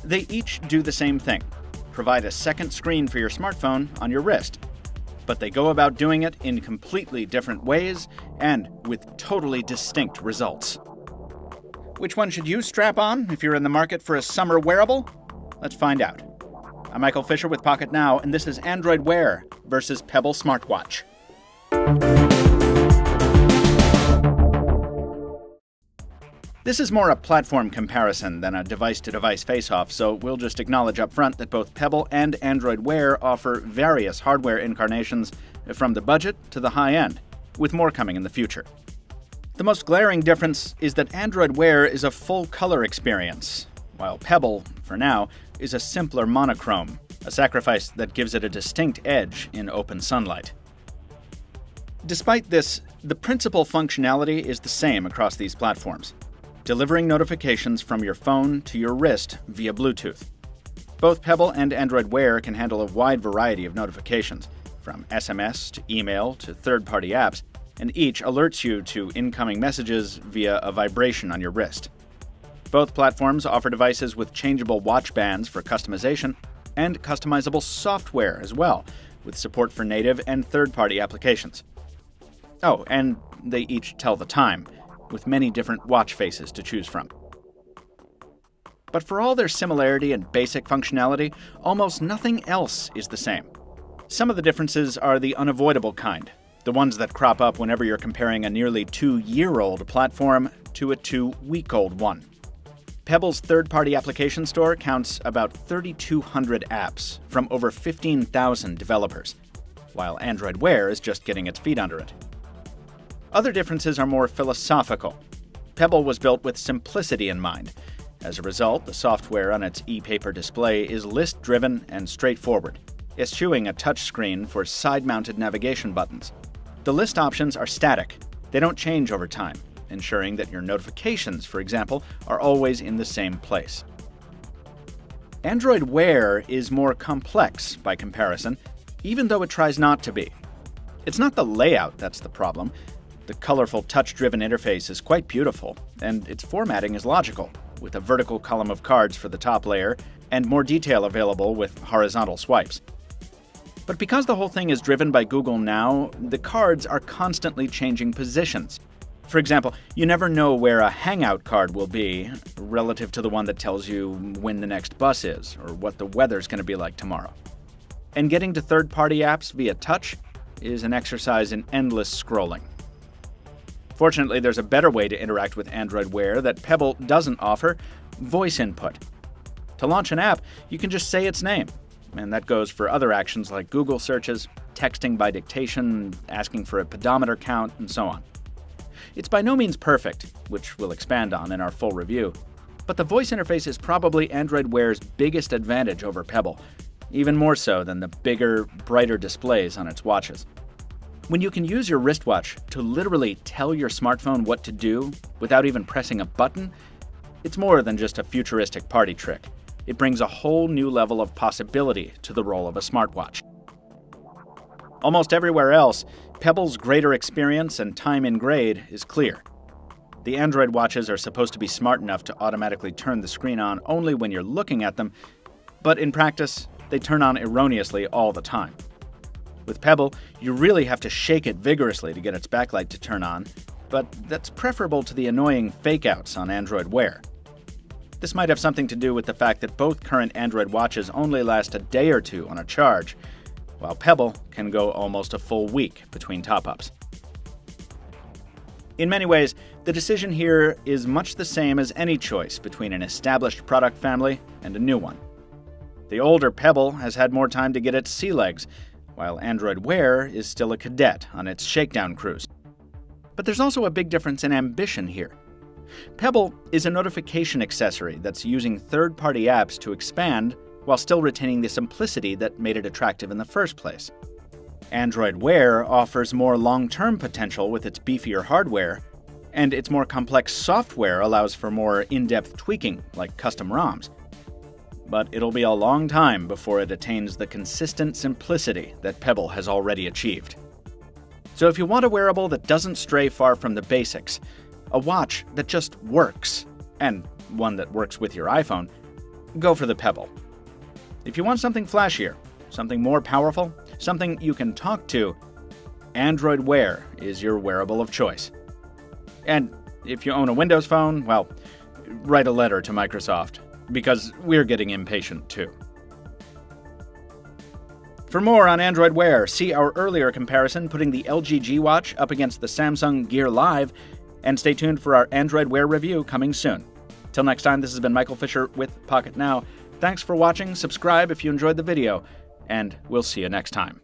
They each do the same thing: provide a second screen for your smartphone on your wrist. But they go about doing it in completely different ways and with totally distinct results. Which one should you strap on if you're in the market for a summer wearable? Let's find out. I'm Michael Fisher with Pocket Now, and this is Android Wear versus Pebble Smartwatch. This is more a platform comparison than a device-to-device face-off, so we'll just acknowledge up front that both Pebble and Android Wear offer various hardware incarnations from the budget to the high end, with more coming in the future. The most glaring difference is that Android Wear is a full-color experience, while Pebble, for now, is a simpler monochrome, a sacrifice that gives it a distinct edge in open sunlight. Despite this, the principal functionality is the same across these platforms: delivering notifications from your phone to your wrist via Bluetooth. Both Pebble and Android Wear can handle a wide variety of notifications, from SMS to email to third-party apps, and each alerts you to incoming messages via a vibration on your wrist. Both platforms offer devices with changeable watch bands for customization and customizable software as well, with support for native and third-party applications. Oh, and they each tell the time, with many different watch faces to choose from. But for all their similarity and basic functionality, almost nothing else is the same. Some of the differences are the unavoidable kind, the ones that crop up whenever you're comparing a nearly 2-year-old platform to a 2-week-old one. Pebble's third-party application store counts about 3,200 apps from over 15,000 developers, while Android Wear is just getting its feet under it. Other differences are more philosophical. Pebble was built with simplicity in mind. As a result, the software on its e-paper display is list-driven and straightforward, eschewing a touchscreen for side-mounted navigation buttons. The list options are static. They don't change over time, ensuring that your notifications, for example, are always in the same place. Android Wear is more complex by comparison, even though it tries not to be. It's not the layout that's the problem. The colorful touch-driven interface is quite beautiful, and its formatting is logical, with a vertical column of cards for the top layer and more detail available with horizontal swipes. But because the whole thing is driven by Google Now, the cards are constantly changing positions. For example, you never know where a Hangout card will be relative to the one that tells you when the next bus is or what the weather's going to be like tomorrow. And getting to third-party apps via touch is an exercise in endless scrolling. Fortunately, there's a better way to interact with Android Wear that Pebble doesn't offer: voice input. To launch an app, you can just say its name, and that goes for other actions like Google searches, texting by dictation, asking for a pedometer count, and so on. It's by no means perfect, which we'll expand on in our full review, but the voice interface is probably Android Wear's biggest advantage over Pebble, even more so than the bigger, brighter displays on its watches. When you can use your wristwatch to literally tell your smartphone what to do without even pressing a button, it's more than just a futuristic party trick. It brings a whole new level of possibility to the role of a smartwatch. Almost everywhere else, Pebble's greater experience and time in grade is clear. The Android watches are supposed to be smart enough to automatically turn the screen on only when you're looking at them, but in practice, they turn on erroneously all the time. With Pebble, you really have to shake it vigorously to get its backlight to turn on, but that's preferable to the annoying fake-outs on Android Wear. This might have something to do with the fact that both current Android watches only last a day or two on a charge, while Pebble can go almost a full week between top-ups. In many ways, the decision here is much the same as any choice between an established product family and a new one. The older Pebble has had more time to get its sea legs, while Android Wear is still a cadet on its shakedown cruise. But there's also a big difference in ambition here. Pebble is a notification accessory that's using third-party apps to expand while still retaining the simplicity that made it attractive in the first place. Android Wear offers more long-term potential with its beefier hardware, and its more complex software allows for more in-depth tweaking, like custom ROMs. But it'll be a long time before it attains the consistent simplicity that Pebble has already achieved. So if you want a wearable that doesn't stray far from the basics, a watch that just works, and one that works with your iPhone, go for the Pebble. If you want something flashier, something more powerful, something you can talk to, Android Wear is your wearable of choice. And if you own a Windows phone, well, write a letter to Microsoft, because we're getting impatient too. For more on Android Wear, see our earlier comparison putting the LG G Watch up against the Samsung Gear Live, and stay tuned for our Android Wear review coming soon. Till next time, this has been Michael Fisher with Pocket Now. Thanks for watching, subscribe if you enjoyed the video, and we'll see you next time.